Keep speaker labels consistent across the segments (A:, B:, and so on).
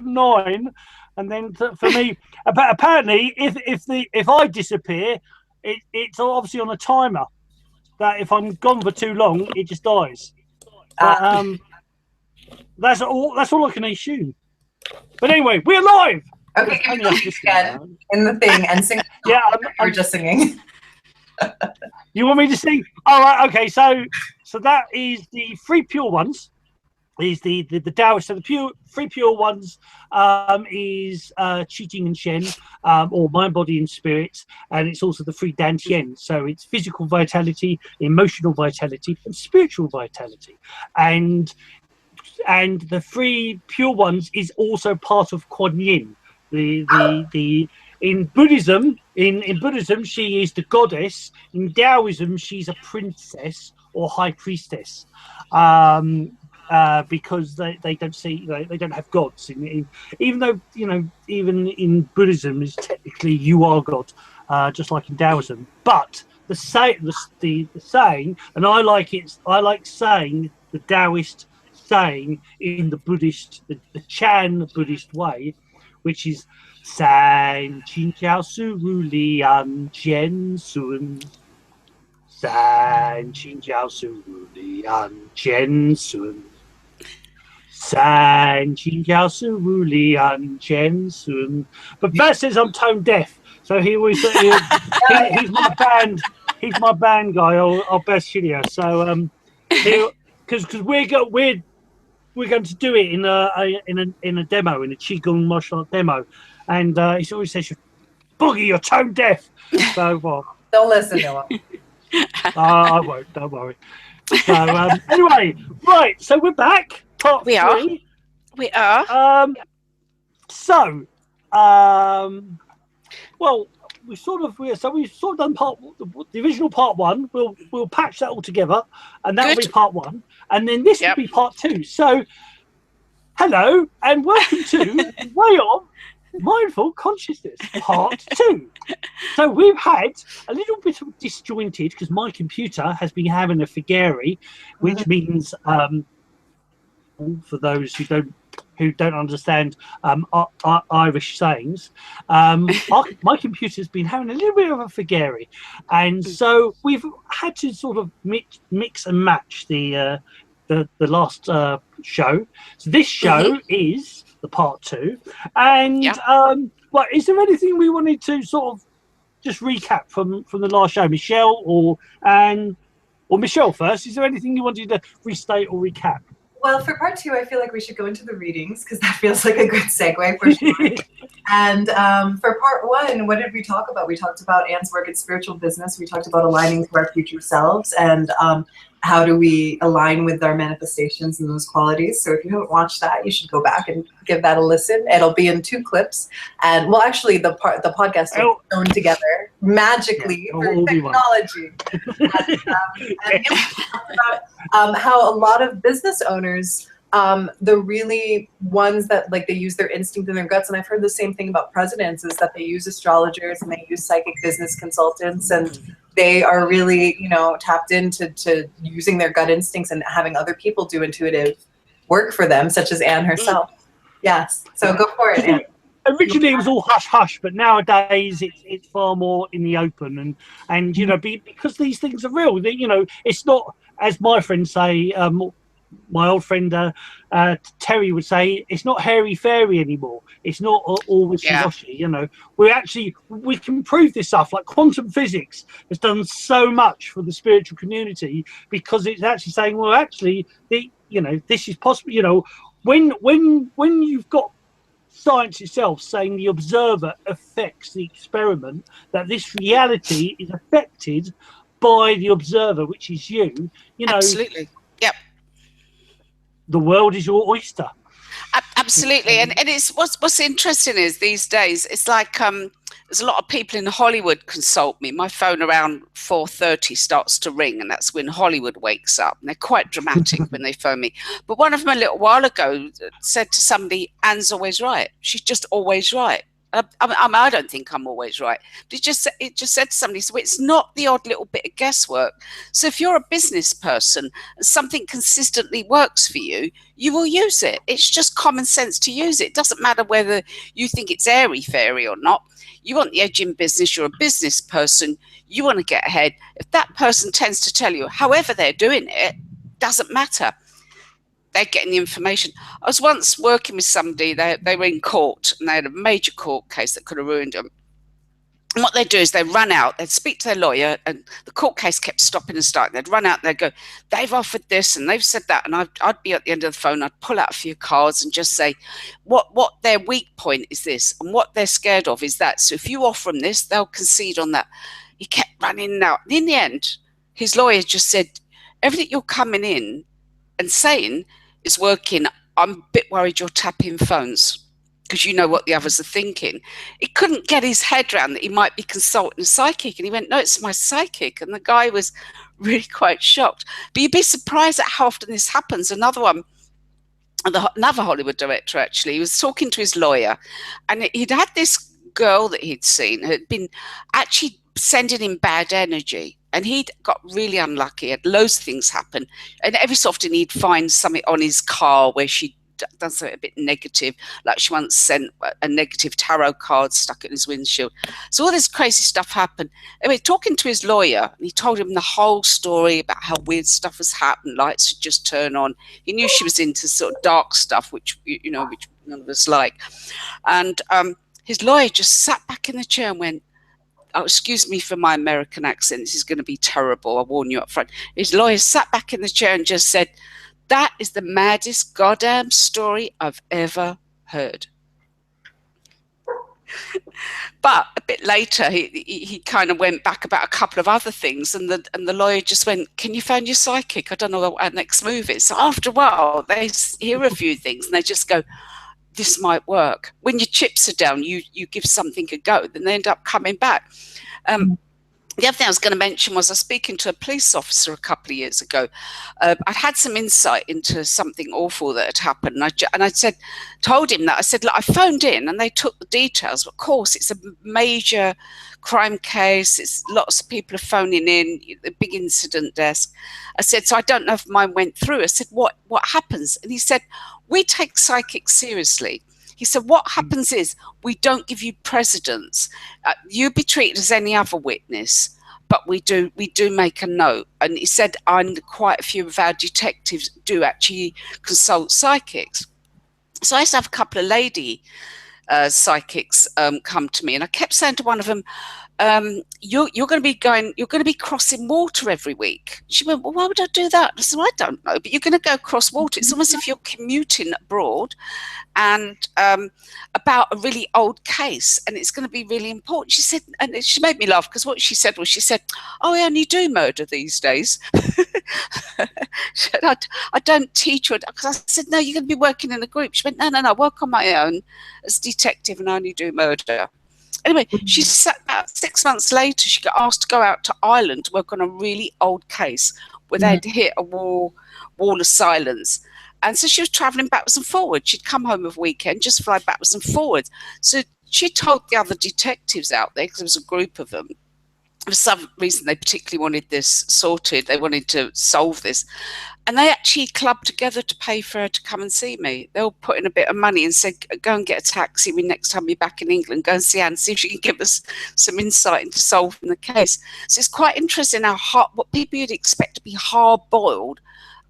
A: 9, and then for me, apparently, if I disappear, it's obviously on a timer. That if I'm gone for too long, it just dies. But that's all I can assume. But anyway, we're live.
B: Okay, give me the again in the thing and sing.
A: Yeah,
B: I'm just singing.
A: You want me to sing? All right. Okay. So that is the three pure ones. Is the Daoist. So the three pure ones is Qi and Shen, or mind, body, and spirit, and it's also the three Dantian. So it's physical vitality, emotional vitality, and spiritual vitality, and the three pure ones is also part of Kuan Yin. The in Buddhism, in Buddhism, she is the goddess. In Taoism, she's a princess or high priestess. Because they don't see, they don't have gods. Even though, even in Buddhism, is technically you are God, just like in Taoism. But the saying, and I like saying the Taoist saying in the Buddhist, the Chan Buddhist way, which is San Qin Jiao Su Ru Lian Jian Sun. San Qin Jiao Su Ru Lian Jian Sun. San Qin Jiao Su Ru Lian Jian Sun. But Bert says I'm tone deaf, so he always he's my band. He's my band guy. I'll best studio. So because we're going to do it in a demo, in a Qigong martial art demo, and he always says, "Boogie, you're tone deaf." So well,
B: don't listen to him.
A: I won't. Don't worry. So anyway, right. So we're back. Part
C: we
A: three.
C: We are.
A: Well, we've sort of done the original part 1. We'll patch that all together, and that will be part 1, and then this will be part 2. So, hello and welcome to Way of Mindful Consciousness part 2. So we've had a little bit of disjointed because my computer has been having a figari, which means for those who don't understand Irish sayings, my computer's been having a little bit of a figari, and so we've had to sort of mix and match the last show. So this show is the part 2, and well, is there anything we wanted to sort of just recap from the last show, Michelle or Michelle first? Is there anything you wanted to restate or recap?
B: Well, for part 2, I feel like we should go into the readings because that feels like a good segue for sure. And for part 1, what did we talk about? We talked about Anne's work in spiritual business. We talked about aligning to our future selves and how do we align with our manifestations and those qualities. So if you haven't watched that, you should go back and give that a listen. It'll be in 2 clips. And well, actually, the podcast is thrown together magically through technology. And we talked about how a lot of business owners, the really ones that they use their instinct and their guts, and I've heard the same thing about presidents, is that they use astrologers and they use psychic business consultants, and they are really tapped into using their gut instincts and having other people do intuitive work for them, such as Anne herself. Yes, so go for it, Anne.
A: Originally it was all hush hush, but nowadays it's far more in the open, and because these things are real. It's not, as my friends say, my old friend Terry would say, it's not hairy fairy anymore. It's not all wishy-washy. We can prove this stuff. Like quantum physics has done so much for the spiritual community because it's actually saying, well, actually, this is possible. When you've got science itself saying the observer affects the experiment, that this reality is affected by the observer, which is you.
C: Absolutely. Yep.
A: The world is your oyster.
C: Absolutely. And it's what's interesting is these days it's like there's a lot of people in Hollywood consult me. My phone around 4:30 starts to ring, and that's when Hollywood wakes up, and they're quite dramatic when they phone me. But one of them a little while ago said to somebody, Anne's always right. She's just always right. I don't think I'm always right. But it just said to somebody, so it's not the odd little bit of guesswork. So if you're a business person and something consistently works for you, you will use it. It's just common sense to use it. It doesn't matter whether you think it's airy-fairy or not. You want the edge in business, you're a business person, you want to get ahead. If that person tends to tell you, however they're doing it, doesn't matter. They're getting the information. I was once working with somebody, they were in court, and they had a major court case that could have ruined them. And what they'd do is they'd run out, they'd speak to their lawyer, and the court case kept stopping and starting. They'd run out and they'd go, they've offered this and they've said that. And I'd be at the end of the phone, I'd pull out a few cards and just say, what their weak point is this, and what they're scared of is that. So if you offer them this, they'll concede on that. He kept running out. And in the end, his lawyer just said, everything you're coming in and saying is working. I'm a bit worried you're tapping phones because you know what the others are thinking. He couldn't get his head around that he might be consulting a psychic. And he went, no, it's my psychic. And the guy was really quite shocked. But you'd be surprised at how often this happens. Another Hollywood director, actually, he was talking to his lawyer, and he'd had this girl that he'd seen had been actually sending him bad energy. And he'd got really unlucky, had loads of things happen. And every so often he'd find something on his car where she'd done something a bit negative, like she once sent a negative tarot card stuck in his windshield. So all this crazy stuff happened. Anyway, talking to his lawyer, and he told him the whole story about how weird stuff has happened, lights would just turn on. He knew she was into sort of dark stuff, which none of us like. And his lawyer just sat back in the chair and went, oh, excuse me for my American accent, this is going to be terrible, I warn you up front. His lawyer sat back in the chair and just said, that is the maddest goddamn story I've ever heard. But a bit later, he kind of went back about a couple of other things, and the lawyer just went, can you phone your psychic? I don't know what our next move is. So after a while, they hear a few things, and they just go, this might work. When your chips are down, you give something a go, then they end up coming back. The other thing I was going to mention was I was speaking to a police officer a couple of years ago. I'd had some insight into something awful that had happened. And I told him that. I said, look, I phoned in and they took the details. But of course, it's a major crime case. It's lots of people are phoning in, the big incident desk. I said, so I don't know if mine went through. I said, what happens? And he said, we take psychics seriously. He said, what happens is we don't give you precedence. You'll be treated as any other witness, but we do make a note. And he said, quite a few of our detectives do actually consult psychics. So I used to have a couple of lady psychics come to me, and I kept saying to one of them, you're going to be crossing water every week. She went, well, why would I do that? I said, well, I don't know, but you're going to go cross water. It's almost as if you're commuting abroad and about a really old case, and it's going to be really important. She said, and she made me laugh because what she said was, she said, oh, I only do murder these days. She said, I don't teach her. Because I said, no, you're going to be working in a group. She went, no, I work on my own as detective and I only do murder. Anyway, she sat about 6 months later, she got asked to go out to Ireland to work on a really old case where they'd hit a wall of silence. And so she was traveling backwards and forwards. She'd come home of weekend, just fly backwards and forwards. So she told the other detectives out there, because there was a group of them, for some reason they particularly wanted this sorted. They wanted to solve this. And they actually clubbed together to pay for her to come and see me. They all put in a bit of money and said, go and get a taxi when next time you're back in England. Go and see her and see if she can give us some insight into solving the case. So it's quite interesting how what people you'd expect to be hard-boiled,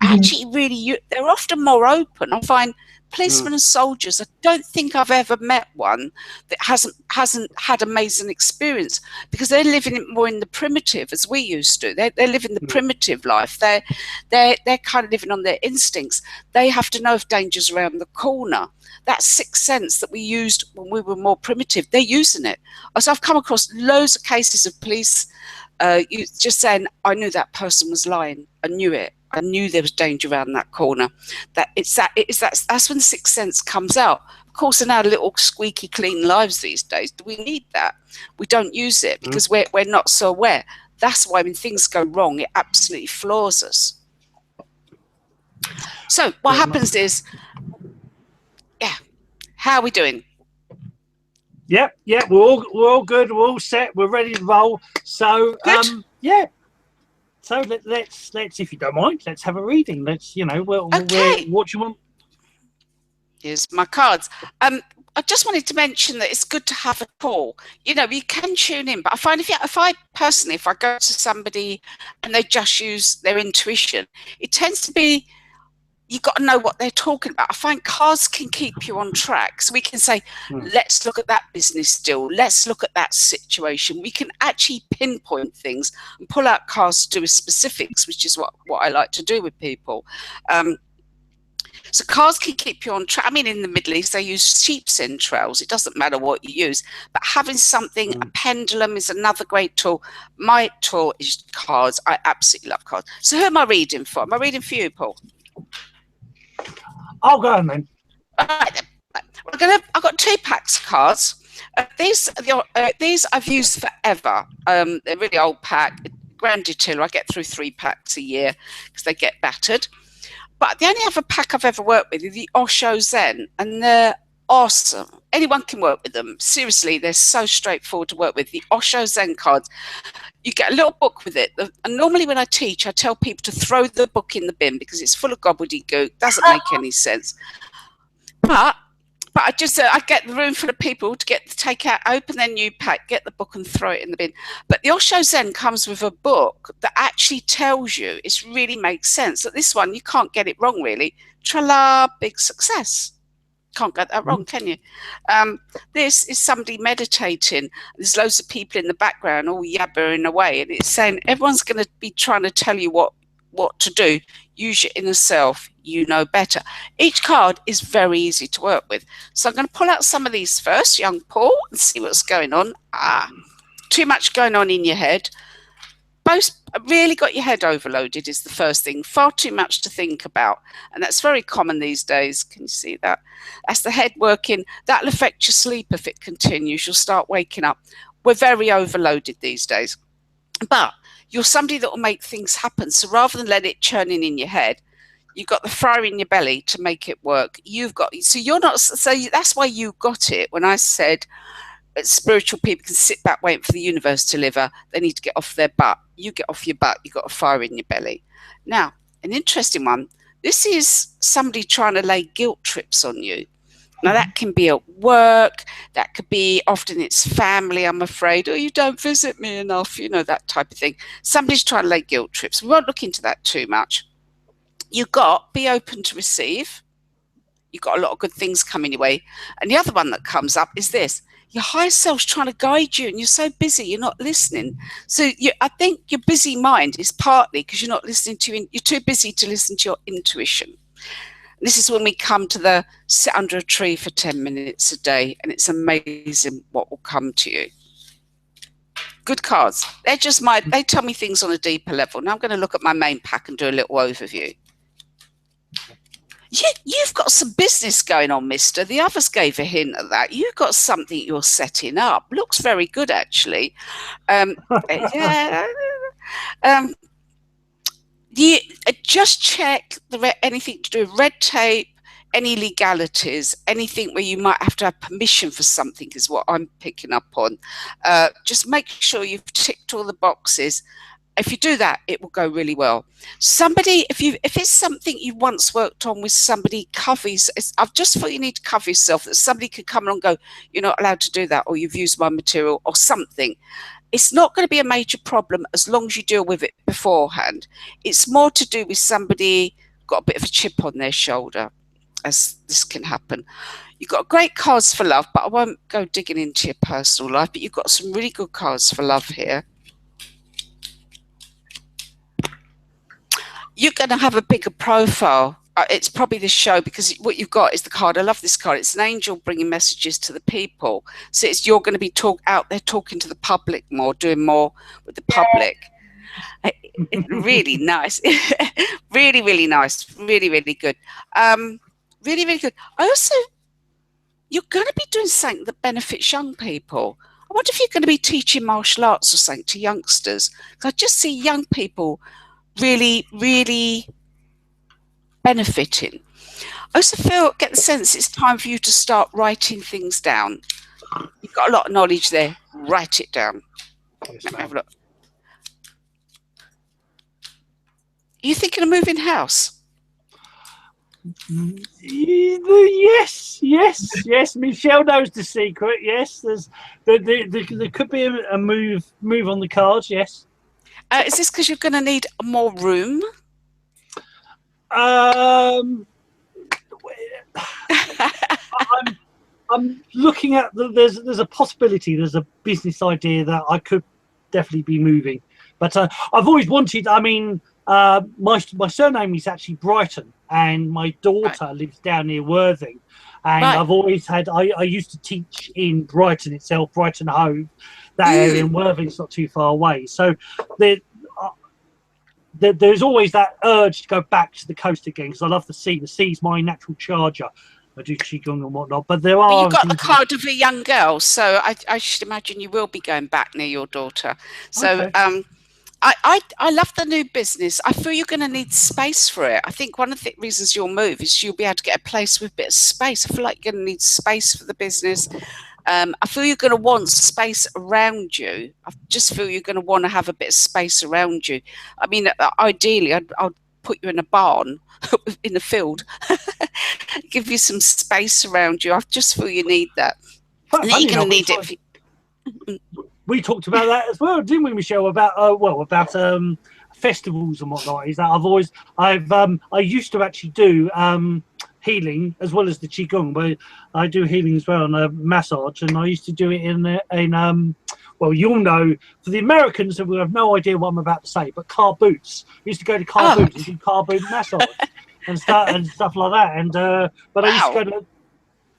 C: actually really, they're often more open. I find policemen and soldiers, I don't think I've ever met one that hasn't had amazing experience, because they're living more in the primitive as we used to. They're living the primitive life. They're kind of living on their instincts. They have to know if danger's around the corner. That sixth sense that we used when we were more primitive, they're using it. So I've come across loads of cases of police just saying, I knew that person was lying. I knew it. I knew there was danger around that corner. That's when the sixth sense comes out. Of course, in our little squeaky clean lives these days, do we need that? We don't use it because we're not so aware. That's why when things go wrong, it absolutely floors us. So what happens is, how are we doing?
A: Yep, we're all good. We're all set. We're ready to roll. So, yeah. So let's, if you don't mind, let's have a reading. Let's,
C: Okay.
A: what you want.
C: Here's my cards. I just wanted to mention that it's good to have a call. You can tune in, but I find if I personally, if I go to somebody and they just use their intuition, it tends to be, you've got to know what they're talking about. I find cards can keep you on track. So we can say, let's look at that business deal. Let's look at that situation. We can actually pinpoint things and pull out cards to do with specifics, which is what I like to do with people. So cards can keep you on track. I mean, in the Middle East, they use sheep's entrails. It doesn't matter what you use. But having something, a pendulum is another great tool. My tool is cards. I absolutely love cards. So who am I reading for? Am I reading for you, Paul?
A: I'll go on then.
C: All right. I've got 2 packs of cards. These I've used forever. They're really old pack. Grand Tiller. I get through 3 packs a year because they get battered. But the only other pack I've ever worked with is the Osho Zen, and they're awesome. Anyone can work with them. Seriously, they're so straightforward to work with. The Osho Zen cards, you get a little book with it. And normally when I teach, I tell people to throw the book in the bin because it's full of gobbledygook, doesn't make any sense. But I get the room full of people to take out, open their new pack, get the book and throw it in the bin. But the Osho Zen comes with a book that actually tells you, it really makes sense. That this one, you can't get it wrong, really. Tra-la, big success. Can't get that wrong, can you? This is somebody meditating. There's loads of people in the background all yabbering away. And it's saying everyone's going to be trying to tell you what to do. Use your inner self. You know better. Each card is very easy to work with. So I'm going to pull out some of these first, young Paul, and see what's going on. Too much going on in your head. Both really got your head overloaded is the first thing. Far too much to think about. And that's very common these days. Can you see that? That's the head working. That'll affect your sleep if it continues. You'll start waking up. We're very overloaded these days. But you're somebody that will make things happen. So rather than let it churning in your head, you've got the fire in your belly to make it work. So that's why you got it when I said spiritual people can sit back waiting for the universe to deliver. They need to get off their butt. You get off your butt, you've got a fire in your belly. Now, an interesting one. This is somebody trying to lay guilt trips on you. Now, that can be at work. That could be, often it's family, I'm afraid. Oh, you don't visit me enough, that type of thing. Somebody's trying to lay guilt trips. We won't look into that too much. Be open to receive. You've got a lot of good things coming your way. And the other one that comes up is this. Your higher self's trying to guide you and you're so busy, you're not listening. So I think your busy mind is partly because you're not listening you're too busy to listen to your intuition. This is when we come to the sit under a tree for 10 minutes a day, and it's amazing what will come to you. Good cards. They tell me things on a deeper level. Now I'm going to look at my main pack and do a little overview. You've got some business going on, mister. The others gave a hint at that. You've got something you're setting up. Looks very good, actually. Just check anything to do with red tape, any legalities, anything where you might have to have permission for something is what I'm picking up on. Just make sure you've ticked all the boxes. If you do that, it will go really well. Somebody, if it's something you once worked on with somebody, I've just thought you need to cover yourself, that somebody could come along and go, you're not allowed to do that, or you've used my material or something. It's not going to be a major problem as long as you deal with it beforehand. It's more to do with somebody got a bit of a chip on their shoulder, as this can happen. You've got great cards for love, but I won't go digging into your personal life, but you've got some really good cards for love here. You're going to have a bigger profile. It's probably this show because what you've got is the card. I love this card. It's an angel bringing messages to the people. So you're going to be out there talking to the public more, doing more with the public. Really nice. Really, really nice. Really, really good. Really, really good. You're going to be doing something that benefits young people. I wonder if you're going to be teaching martial arts or something to youngsters. Because I just see young people really, really benefiting. I also get the sense it's time for you to start writing things down. You've got a lot of knowledge there. Write it down.
A: Yes,
C: Let me have a look. Are you thinking of moving house?
A: Yes. Michelle knows the secret. Yes, there could be a move on the cards. Yes.
C: Is this because you're going to need more room?
A: I'm looking at there's a possibility. There's a business idea that I could definitely be moving, but I've always wanted. I mean, my surname is actually Brighton, and my daughter lives down near Worthing, and I've always had. I used to teach in Brighton itself, Brighton Hove, that area, and Worthing's not too far away. So there's always that urge to go back to the coast again because I love the sea. The sea's my natural charger. I do qigong and whatnot, but there are.
C: You've got the card of a young girl, so I should imagine you will be going back near your daughter. So I love the new business. I feel you're going to need space for it. I think one of the reasons you'll move is you'll be able to get a place with a bit of space. I feel like you're going to need space for the business. I feel you're going to want space around you. I just feel you're going to want to have a bit of space around you. I mean, ideally, I'd put you in a barn in the field, give you some space around you. I just feel you need that. And then you're going to need it.
A: We talked about that as well, didn't we, Michelle? About festivals and whatnot. Is that I used to actually do healing as well as the qigong, but I do healing as well and massage, and I used to do it in well, you'll know, for the Americans who have no idea what I'm about to say, but car boots. I used to go to car boots and do car boot massage and stuff like that. And but I used to go to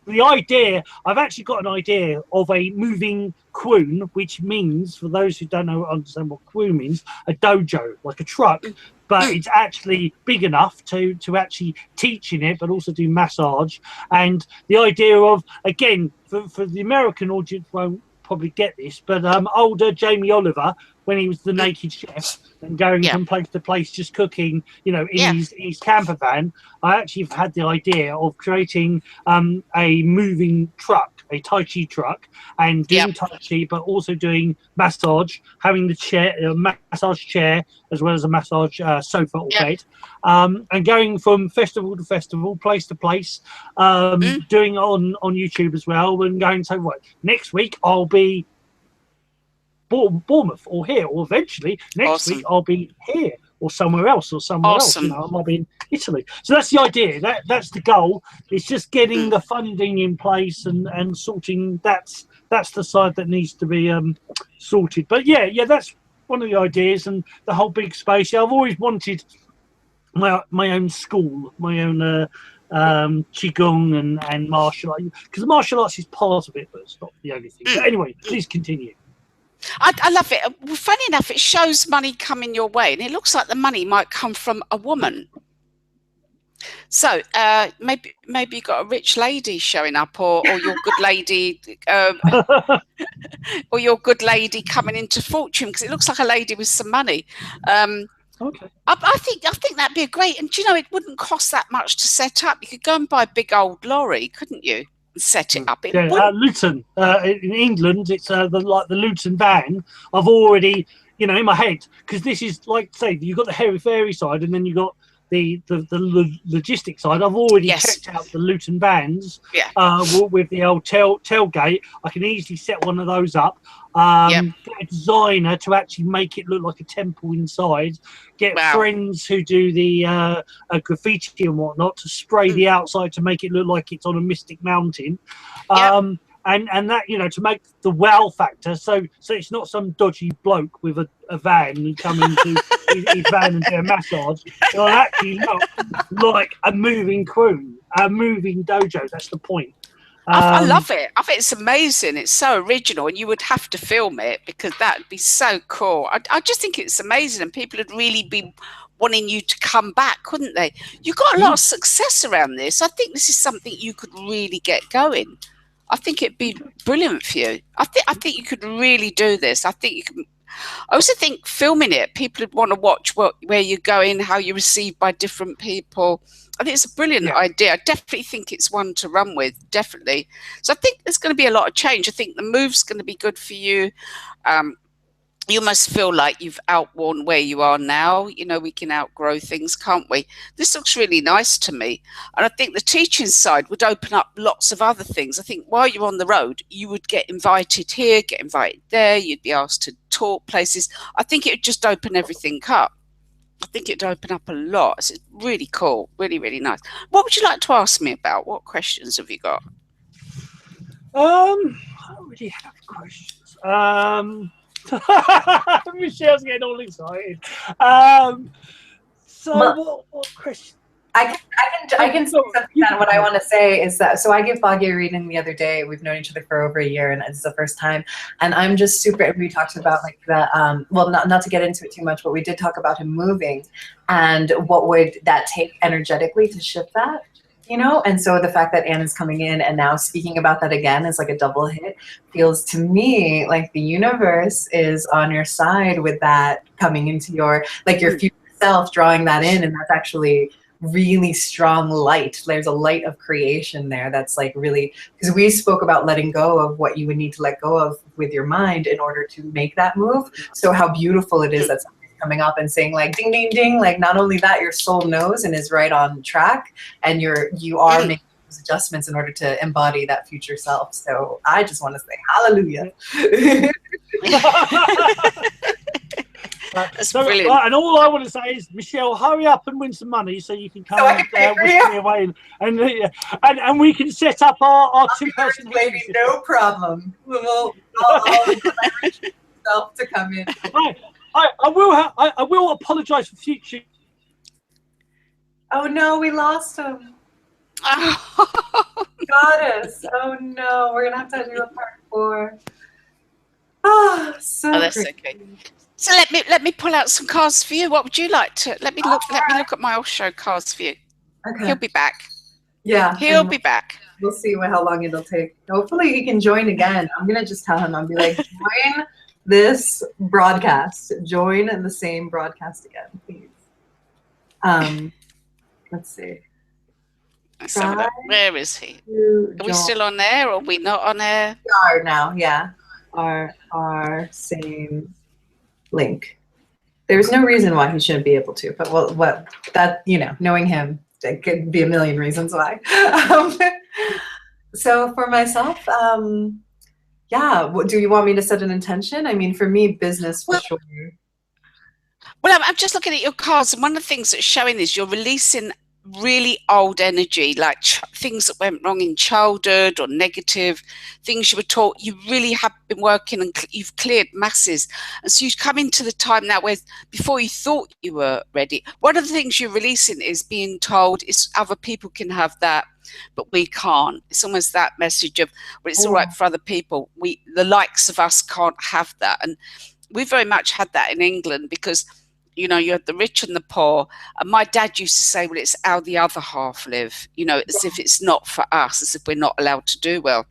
A: the idea. I've actually got an idea of a moving quoon, which means, for those who don't understand what quoon means, a dojo, like a truck, but it's actually big enough to actually teach in it, but also do massage. And the idea of, again, for the American audience won't probably get this, but older Jamie Oliver, when he was the naked chef and going from place to place just cooking, in his camper van, I actually have had the idea of creating a moving truck, a Tai Chi truck, and doing Tai Chi, but also doing massage, having the chair, massage chair, as well as a massage sofa or bed, and going from festival to festival, place to place, doing it on YouTube as well, and going, so what, next week I'll be Bournemouth or here, or eventually next week I'll be here or somewhere else else. I might be in Italy. So that's the idea. That's the goal. It's just getting the funding in place and sorting. That's the side that needs to be sorted. But yeah, that's one of the ideas, and the whole big space. I've always wanted my own school, my own qigong and martial arts, because martial arts is part of it, but it's not the only thing. But anyway, please continue.
C: I love it. Well, funny enough, it shows money coming your way, and it looks like the money might come from a woman. So maybe you got a rich lady showing up, or your good lady, or your good lady coming into fortune, because it looks like a lady with some money.
A: Okay.
C: I think that'd be great, and it wouldn't cost that much to set up. You could go and buy a big old lorry, couldn't you? Set it up.
A: Luton in England, it's like the Luton van. I've already, in my head, because this is like, say, you've got the hairy fairy side, and then you've got the logistics side. I've already checked out the Luton vans with the old tailgate. I can easily set one of those up. Get a designer to actually make it look like a temple inside. Get friends who do the graffiti and whatnot to spray the outside to make it look like it's on a mystic mountain. And that, to make the wow factor, so it's not some dodgy bloke with a van and come into his van and do a massage. It'll actually look like a moving quoon, a moving dojo. That's the point.
C: I love it. I think it's amazing. It's so original, and you would have to film it because that would be so cool. I just think it's amazing, and people would really be wanting you to come back, couldn't they? You got a lot of success around this. I think this is something you could really get going. I think it'd be brilliant for you. I think you could really do this. I think you can I also think filming it, people would want to watch where you're going, how you're received by different people. I think it's a brilliant idea. I definitely think it's one to run with, definitely. So I think there's going to be a lot of change. I think the move's going to be good for you. You must feel like you've outworn where you are now. You know, we can outgrow things, can't we? This looks really nice to me. And I think the teaching side would open up lots of other things. I think while you're on the road, you would get invited here, get invited there. You'd be asked to talk places. I think it would just open everything up. I think it'd open up a lot. It's really cool. Really, really nice. What would you like to ask me about? What questions have you got?
A: I don't really have questions. Michelle's getting all excited. So what question?
B: I can say something. That what I want to say is that, so I gave Foggy a reading the other day. We've known each other for over a year, and it's the first time. And I'm just super. We talked about like the well, not to get into it too much, but we did talk about him moving, and what would that take energetically to shift that. You know, and so the fact that Anne is coming in and now speaking about that again is like a double hit. Feels to me like the universe is on your side with that coming into your, like your future self, drawing that in, and that's actually really strong light. There's a light of creation there that's like really, because we spoke about letting go of what you would need to let go of with your mind in order to make that move. So how beautiful it is that coming up and saying like ding ding ding, like not only that, your soul knows and is right on track, and you are making those adjustments in order to embody that future self. So I just want to say hallelujah.
C: That's brilliant.
A: And all I want to say is, Michelle, hurry up and win some money so you can come and whisk me away, and we can set up our two-person
B: lady. No problem. I'll myself to come in.
A: I will apologise for future.
B: Oh no, we lost him. Goddess. Oh no, we're gonna have to do a part 4. Oh,
C: that's okay. So let me pull out some cards for you. What would you like to? Let me look at my Osho cards for you.
B: Okay.
C: He'll be back.
B: Yeah.
C: He'll be back.
B: We'll see how long it'll take. Hopefully he can join again. I'm gonna just tell him. I'll be like, join this broadcast. Join in the same broadcast again, please. Let's see.
C: So where is he? Are we still on air or are we not on air?
B: We are now, yeah. Our same link. There's no reason why he shouldn't be able to, but what that, you know, knowing him, there could be a million reasons why. So for myself, yeah, do you want me to set an intention? I mean, for me, business for sure.
C: Well, I'm just looking at your cards, and one of the things that's showing is you're releasing really old energy, like things that went wrong in childhood or negative things you were taught. You really have been working and you've cleared masses, and so you come into the time now where before you thought you were ready. One of the things you're releasing is being told is other people can have that, but we can't. It's almost that message of, well, it's all right for other people, the likes of us can't have that. And we very much had that in England, because you know, you had the rich and the poor. And my dad used to say, well, it's how the other half live, you know, as if it's not for us, as if we're not allowed to do well.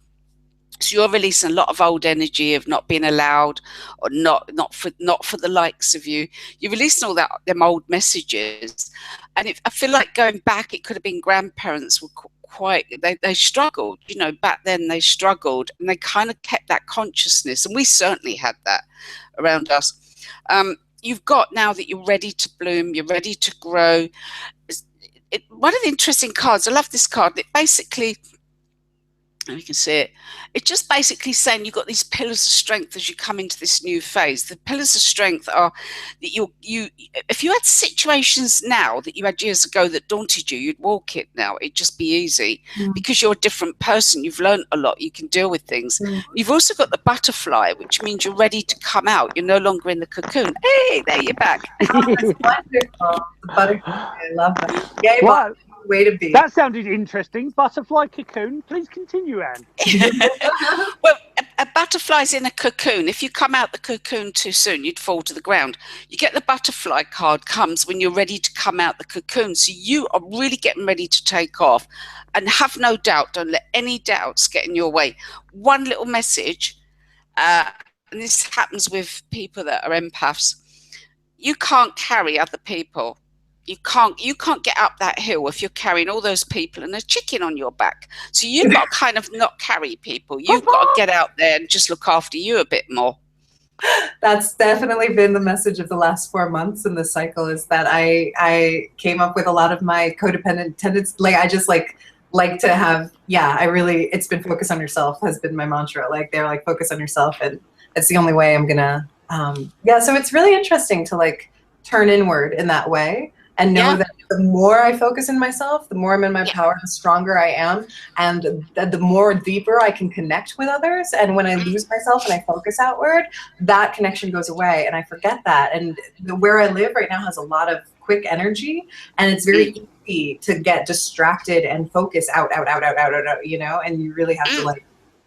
C: So you're releasing a lot of old energy of not being allowed, or not for the likes of you. You're releasing all them old messages. And I feel like going back, it could have been grandparents were quite, they struggled, you know, back then they struggled, and they kind of kept that consciousness. And we certainly had that around us. You've got now that you're ready to bloom, you're ready to grow. One of the interesting cards, I love this card. It basically, and you can see it, it's just basically saying you've got these pillars of strength as you come into this new phase. The pillars of strength are that if you had situations now that you had years ago that daunted you, you'd walk it now. It'd just be easy because you're a different person. You've learned a lot. You can deal with things. You've also got the butterfly, which means you're ready to come out. You're no longer in the cocoon. Hey, there you're back.
B: Oh, that's wonderful. The butterfly, I love that. Yay, wow. Way to be.
A: That sounded interesting. Butterfly cocoon. Please continue, Anne.
C: Well, a butterfly's in a cocoon. If you come out the cocoon too soon, you'd fall to the ground. You get the butterfly card comes when you're ready to come out the cocoon. So you are really getting ready to take off. And have no doubt. Don't let any doubts get in your way. One little message. and this happens with people that are empaths, you can't carry other people. You can't get up that hill if you're carrying all those people and a chicken on your back. So you've got to kind of not carry people. You've got to get out there and just look after you a bit more.
B: That's definitely been the message of the last 4 months in the cycle, is that I came up with a lot of my codependent tendencies. Like, I just like to have, it's been focus on yourself has been my mantra. Like, they're like, focus on yourself, and it's the only way I'm gonna, so it's really interesting to like turn inward in that way. And know that the more I focus in myself, the more I'm in my power, the stronger I am, and the more deeper I can connect with others. And when I lose myself and I focus outward, that connection goes away, and I forget that. And where I live right now has a lot of quick energy, and it's very easy to get distracted and focus out, you know, and you really have to like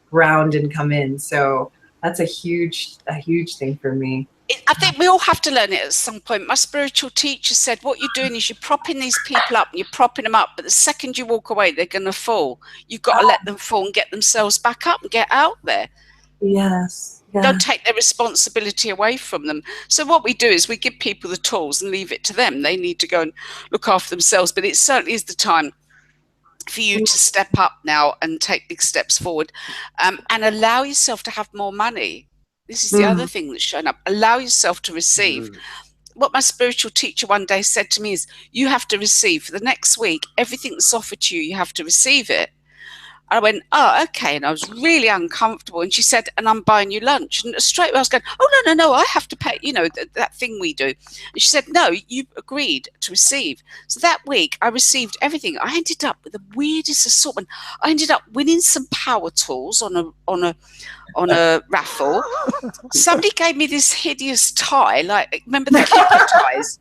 B: ground and come in. So that's a huge thing for me.
C: I think we all have to learn it at some point. My spiritual teacher said, what you're doing is you're propping these people up and you're propping them up, but the second you walk away, they're going to fall. You've got to let them fall and get themselves back up and get out there.
B: Yes. Yeah.
C: Don't take their responsibility away from them. So what we do is we give people the tools and leave it to them. They need to go and look after themselves. But it certainly is the time for you to step up now and take big steps forward, and allow yourself to have more money. This is the other thing that's shown up. Allow yourself to receive. What my spiritual teacher one day said to me is, you have to receive. For the next week, everything that's offered to you, you have to receive it. I went, oh, okay. And I was really uncomfortable. And she said, and I'm buying you lunch. And straight away I was going, oh, no, I have to pay, you know, that thing we do. And she said, no, you agreed to receive. So that week I received everything. I ended up with the weirdest assortment. I ended up winning some power tools on a raffle. Somebody gave me this hideous tie, like, remember the clipper ties?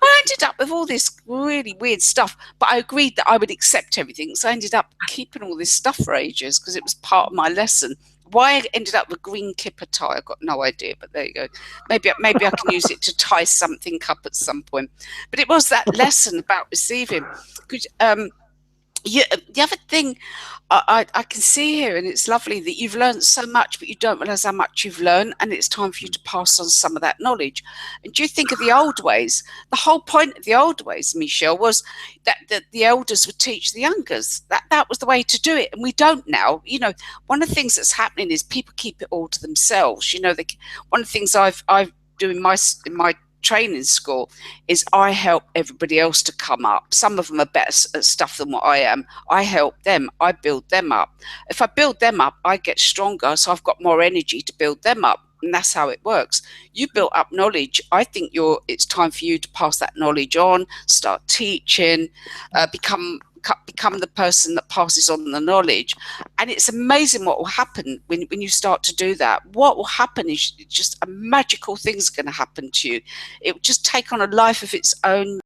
C: I ended up with all this really weird stuff, but I agreed that I would accept everything. So I ended up keeping all this stuff for ages because it was part of my lesson. Why I ended up with a green clipper tie, I've got no idea, but there you go. Maybe I can use it to tie something up at some point. But it was that lesson about receiving. The other thing I can see here, and it's lovely that you've learned so much, but you don't realize how much you've learned, and it's time for you to pass on some of that knowledge. And do you think of the old ways? The whole point of the old ways, Michelle, was that the elders would teach the youngers. That was the way to do it, and we don't now. You know, one of the things that's happening is people keep it all to themselves. You know, one of the things I've do in my training school is I help everybody else to come up. Some of them are better at stuff than what I am. I help them. I build them up. If I build them up, I get stronger, so I've got more energy to build them up. And that's how it works. You built up knowledge. I think it's time for you to pass that knowledge on, start teaching, become the person that passes on the knowledge. And it's amazing what will happen when you start to do that. What will happen is just a magical thing's going to happen to you. It will just take on a life of its own.